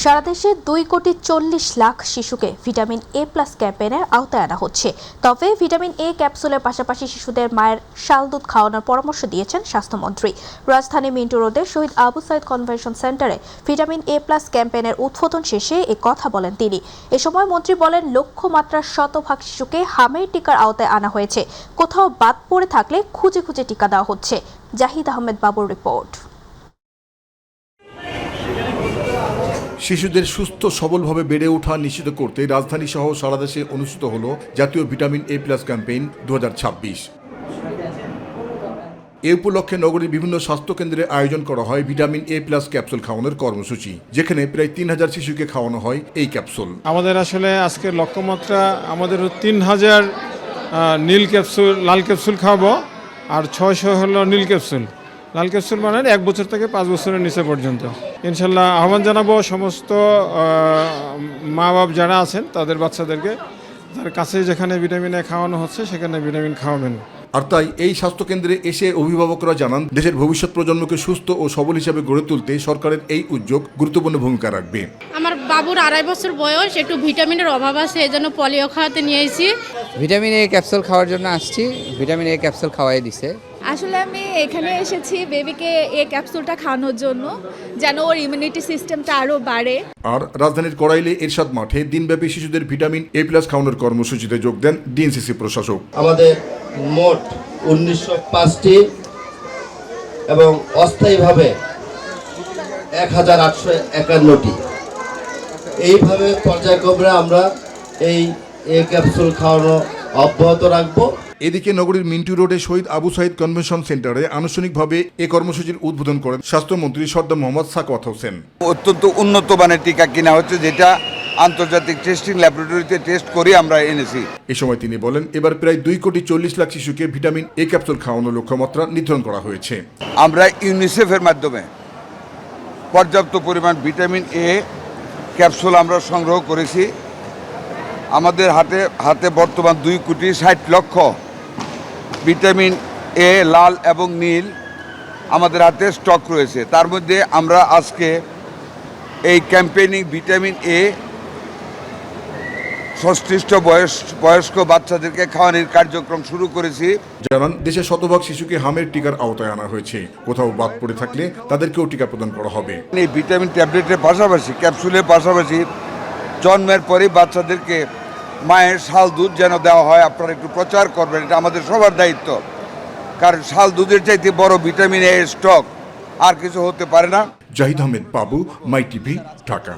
সারা দেশে 2,40,00,000 শিশুকে vitamin A plus ক্যাম্পেইনের আওতায় আনা হচ্ছে। তবে ভিটামিন এ ক্যাপসুলের পাশাপাশি শিশুদের মায়ের শাল দুধ খাওয়ানোর পরামর্শ দিয়েছেন স্বাস্থ্যমন্ত্রী। রাজধানী মিন্টু রোডে শহীদ আবু সাইদ কনভেনশন সেন্টারে ভিটামিন এ প্লাস ক্যাম্পেইনের উদ্বোধন শেষে এ কথা বলেন তিনি। এ সময় মন্ত্রী বলেন, লক্ষ্যমাত্রার 100% শিশুকে হামের টিকার আওতায় আনা হয়েছে। কোথাও বাদ পড়ে থাকলে খুঁজে খুঁজে টিকা দেওয়া হচ্ছে। জাহিদ আহমেদ বাবুর রিপোর্ট। শিশুদের সুস্থ সবলভাবে বেড়ে ওঠা নিশ্চিত করতে রাজধানী সহ সারা দেশে অনুষ্ঠিত হল জাতীয় ভিটামিন এ প্লাস ক্যাম্পেইন 2026। এ উপলক্ষে নগরীর বিভিন্ন স্বাস্থ্যকেন্দ্রে আয়োজন করা হয় ভিটামিন এ প্লাস ক্যাপসুল খাওয়ানোর কর্মসূচি, যেখানে প্রায় 3000 শিশুকে খাওয়ানো হয় এই ক্যাপসুল। আমাদের আসলে আজকের লক্ষ্যমাত্রা আমাদের 3000 লাল ক্যাপসুল খাওয়াবো, আর 600 হলো নীল ক্যাপসুল। লাল ক্যাপসুল মানে 1 বছর থেকে 5 বছরের নিচে পর্যন্ত। ইনশাল্লাহ আহ্বান জানাবো সমস্ত মা বাপ যারা আছেন তাদের বাচ্চাদেরকে তার কাছে যেখানে ভিটামিন এ খাওয়ানো হচ্ছে সেখানে ভিটামিন খাওয়াবেন। আর তাই এই স্বাস্থ্যকেন্দ্রে এসে অভিভাবকরা জানান, দেশের ভবিষ্যৎ প্রজন্মকে সুস্থ ও সবল হিসাবে গড়ে তুলতে সরকারের এই উদ্যোগ গুরুত্বপূর্ণ ভূমিকা রাখবে। আমার বাবুর 2.5 বছর বয়স, একটু ভিটামিনের অভাব আছে, এজন্য পলিও খাওয়াতে নিয়ে এসেছি। ভিটামিন এ ক্যাপসুল খাওয়ার জন্য আসছি, ভিটামিন এ ক্যাপসুল খাওয়াই দিছে। আসলে আমি এখানে এসেছি বেবিকে এই ক্যাপসুলটা খাওয়ানোর জন্য, যেন ওর ইমিউনিটি সিস্টেমটা আরও বাড়ে। আর রাজধানীর কড়াইলে এরশাদ মাঠে দিনব্যাপী শিশুদের ভিটামিন এ প্লাস খাওয়ানোর কর্মসূচিতে যোগ দেন ডিএনসিসি প্রশাসক। আমাদের মোট 1905টি এবং অস্থায়ীভাবে 1851টি, এইভাবে পর্যায়ক্রমে আমরা এই ক্যাপসুল খাওয়ানো অব্যাহত রাখবো। এদিকে নগরীর মিন্টু রোডে শহীদ আবু সাইদ কনভেনশন সেন্টারে আনুষ্ঠানিকভাবে এই কর্মসূচির উদ্বোধন করেন স্বাস্থ্যমন্ত্রী সর্দার মোহাম্মদ সাখাওয়াত হোসেন। অত্যন্ত উন্নত মানের টিকা কিনা হচ্ছে, যেটা আন্তর্জাতিক টেস্টিং ল্যাবরেটরিতে টেস্ট করে আমরা এনেছি। এ সময় তিনি বলেন, এবার প্রায় 2,40,00,000 শিশুকে ভিটামিন এ ক্যাপসুল খাওয়ানোর লক্ষ্যমাত্রা নির্ধারণ করা হয়েছে। আমরা ইউনিসেফের মাধ্যমে পর্যাপ্ত পরিমাণ ভিটামিন এ ক্যাপসুল আমরা সংগ্রহ করেছি। আমাদের হাতে বর্তমান 2,60,00,000 ভিটামিন এ লাল এবং নীল আমাদের হাতে স্টক রয়েছে। তার মধ্যে আমরা আজকে এই ক্যাম্পেইনিং ভিটামিন এ সংশ্লিষ্ট বয়স্ক বাচ্চাদেরকে খাওয়ানোর কার্যক্রম শুরু করেছি। জানান, দেশে 100% শিশুকে হামের টিকার আওতায় আনা হয়েছে। কোথাও বাদ পড়ে থাকলে তাদেরকেও টিকা প্রদান করা হবে। এই ভিটামিন ট্যাবলেটের পাশাপাশি ক্যাপসুলের পাশাপাশি জন্মের পরেই বাচ্চাদেরকে মায়ের শাল দুধ যেন দেওয়া হয়, আপনারা একটু প্রচার করবেন, এটা আমাদের সবার দায়িত্ব। কারণ শাল দুধের চাইতে বড় ভিটামিন এ স্টক আর কিছু হতে পারে না। জাহিদ আহমেদ বাবু, মাই টিভি, ঢাকা।